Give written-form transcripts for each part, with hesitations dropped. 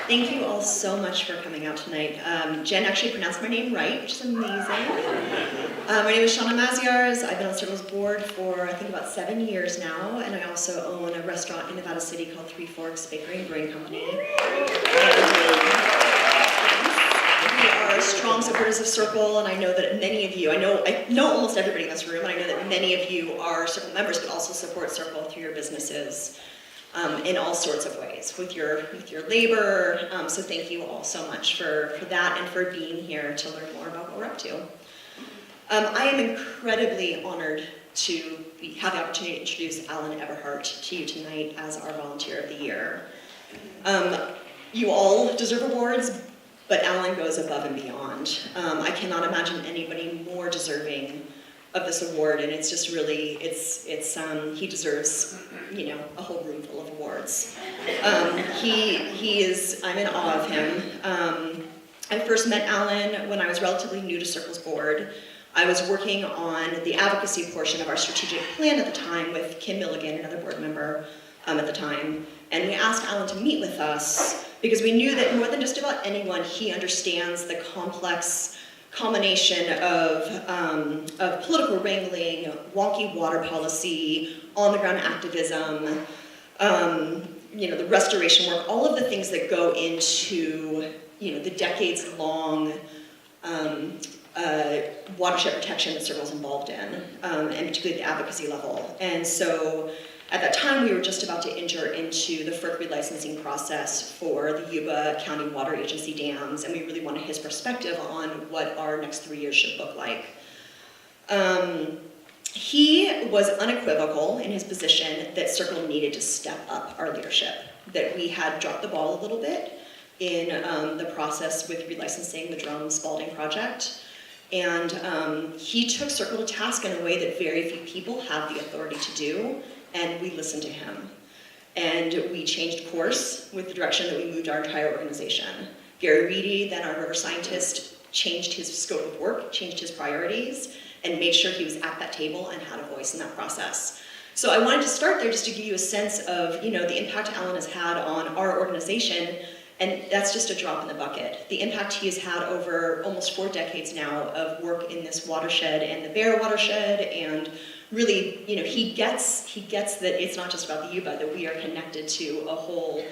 Thank you all so much for coming out tonight. Jen actually pronounced my name right, which is amazing. My name is Shauna Maziarz. I've been on SYRCL's board for, I think, about 7 years now, and I also own a restaurant in Nevada City called Three Forks Bakery and Brewing Company. We are strong supporters of SYRCL, and I know that many of you, I know almost everybody in this room, and I know that many of you are SYRCL members, but also support SYRCL through your businesses. In all sorts of ways, with your labor, so thank you all so much for that and for being here to learn more about what we're up to. I am incredibly honored to have the opportunity to introduce Allan Eberhart to you tonight as our Volunteer of the Year. You all deserve awards, but Allan goes above and beyond. I cannot imagine anybody more deserving of this award, and it's just really, he deserves, a whole room full of awards. I'm in awe of him. I first met Allan when I was relatively new to SYRCL's board. I was working on the advocacy portion of our strategic plan at the time with Kim Milligan, another board member at the time, and we asked Allan to meet with us because we knew that more than just about anyone, he understands the complex combination of political wrangling, wonky water policy, on-the-ground activism, the restoration work, all of the things that go into, the decades-long watershed protection that SYRCL's involved in, and particularly at the advocacy level. And so, at that time, we were just about to enter into the FERC relicensing process for the Yuba County Water Agency dams, and we really wanted his perspective on what our next 3 years should look like. He was unequivocal in his position that SYRCL needed to step up our leadership, that we had dropped the ball a little bit in the process with relicensing the Jerome Spalding project. And he took SYRCL to task in a way that very few people have the authority to do, and we listened to him. And we changed course with the direction that we moved our entire organization. Gary Reedy, then our river scientist, changed his scope of work, changed his priorities, and made sure he was at that table and had a voice in that process. So I wanted to start there just to give you a sense of, the impact Allan has had on our organization, and that's just a drop in the bucket. The impact he has had over almost 4 decades now of work in this watershed and the Bear watershed, and really, he gets that it's not just about the Yuba, that we are connected to a whole,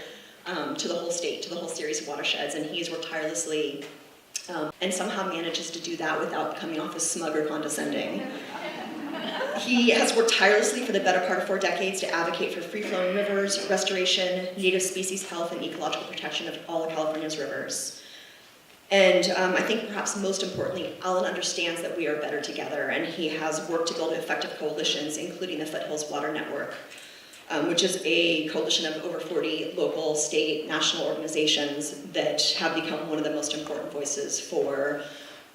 to the whole state, to the whole series of watersheds, and he's worked tirelessly and somehow manages to do that without coming off as smug or condescending. He has worked tirelessly for the better part of 4 decades to advocate for free-flowing rivers, restoration, native species health, and ecological protection of all of California's rivers. And I think perhaps most importantly, Allan understands that we are better together, and he has worked to build effective coalitions, including the Foothills Water Network, which is a coalition of over 40 local, state, national organizations that have become one of the most important voices for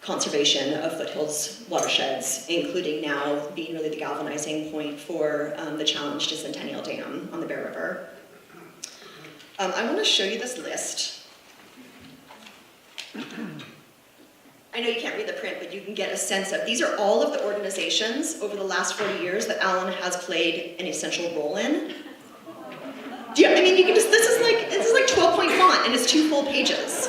conservation of foothills watersheds, including now being really the galvanizing point for the challenge to Centennial Dam on the Bear River. I want to show you this list. I know you can't read the print, but you can get a sense of, these are all of the organizations over the last 40 years that Allan has played an essential role in. Yeah, I mean, you can just, this is like 12-point font, and it's 2 full pages.